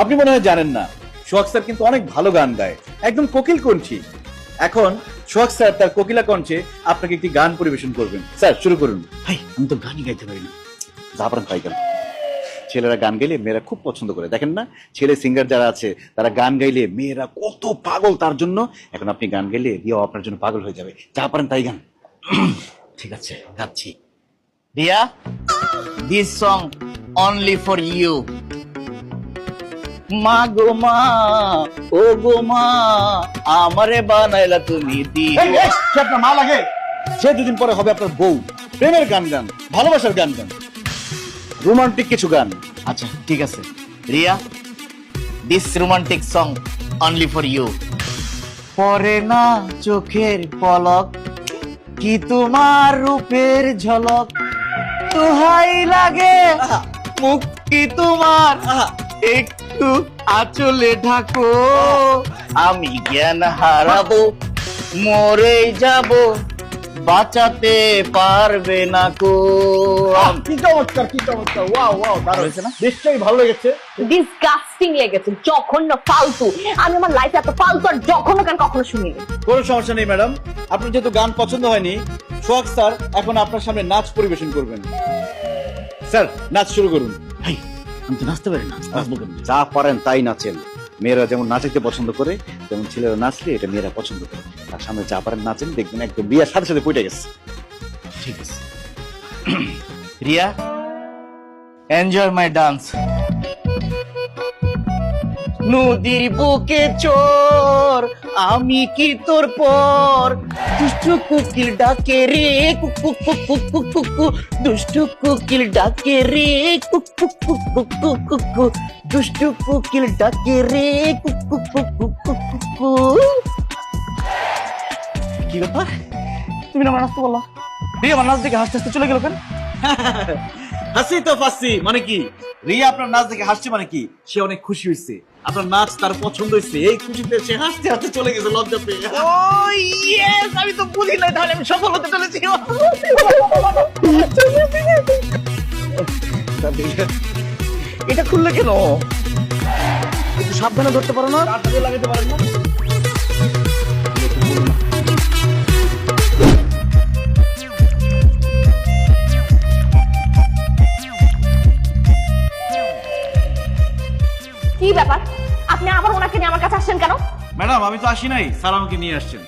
আপনি মনে হয় জানেন না, সোহাগ স্যার কিন্তু অনেক ভালো গান গায়, একদম কোকিল কণ্ঠী। এখন সোহাগ স্যার তার কোকিলা কণ্ঠে আপনাকে একটি গান পরিবেশন করবেন। স্যার শুরু করুন। ভাই আমি তো গানই গাইতে পারি না। জাফরান ভাই গান। ছেলেরা গান গাইলে মেয়েরা খুব পছন্দ করে, দেখেন না ছেলে সিঙ্গার যারা আছে তারা গান গাইলে মেয়েরা কত পাগল তার জন্য। এখন আপনি গান গাইলে রিয়াও আপনার জন্য পাগল হয়ে যাবে, যা পারেন তাই গান। ঠিক আছে, গাচ্ছি। Riya, this song only for you. মা গো মা, ও গো মা, আমারে বানাইলা তুমি আপনার মা লাগে, সে দুদিন পরে হবে আপনার বউ। প্রেমের গান গান, ভালোবাসার গান গান, রোমান্টিক কিছু গান। আচ্ছা ঠিক আছে Riya, this romantic song only for you. পরে না চোখের পলক, কি তোমার রূপের ঝলক, তুহাই লাগে মুখ কি তোমার, একটু আঁচলে ঢাকো, আমি জ্ঞান হারাবো, মরে যাব, বাঁচাতে পারবে না কো। কি চমৎকার, কি চমৎকার, ওয়াও ওয়াও, দারুণ হয়েছে না? নিশ্চয়ই ভালো লেগেছে। ডিসগাস্টিং লেগেছে, জঘন্য, ফালতু। আমি আমার লাইফে এত ফালতু আর জঘন্য গান কখনো শুনিনি। কোনো সমস্যা নেই ম্যাডাম, আপনার যেহেতু গান পছন্দ হয়নি, সোহাগ স্যার এখন আপনার সামনে নাচ পরিবেশন করবেন। স্যার নাচ শুরু করুন। ভাই আমি তো নাচতে পারি না, নাচবো কেন? যা পারেন তাই নাচেন। মেয়েরা যেমন নাচতে পছন্দ করে, তেমন ছেলেরা নাচলে এটা মেয়েরা পছন্দ করে। তার সামনে যা পারেন নাচেন, দেখবেন একদম বিয়ার সাথে সাথে পড়ে গেছে। ঠিক আছে রিয়া, এনজয় মাই ডান্স। নদীর বুকে চোর, আমি কি তোর পর, দুষ্টু কুকিল ডাকে রে কুকু কুকু কুকু কু, দুষ্টু কুকিল ডাকে রে কুকু কুকু কুকু, দুষ্টু কুকিল ডাকে রে কুকু কুকু কুকু। কি ব্যাপার, তুমি না আমার নাচতে বললা? রিয়া আমার নাচ দেখে হাসতে হাসতে চলে গেল কেন? হাসি তো ফাসি মানে কি, রিয়া আপনার নাচ দেখে হাসছে মানে কি, সে অনেক খুশি হয়েছে, আপনার নাচ তার পছন্দ হয়েছে, এই খুশিতে সে হাসতে হাসতে চলে গেছে লজ্জা পেয়ে। ও ইয়েস, আমি তো বুঝি না, তাহলে আমি সফল হতে চলেছি। এটা খুললে কেন? একটু সাবধানে ধরতে পারো না? লাগাতে পারেন না? কি ব্যাপার, আপনি আবার ওনাকে নিয়ে আমার কাছে আসছেন কেন? ম্যাডাম আমি তো আসি নাই, স্যার আমাকে নিয়ে আসছেন।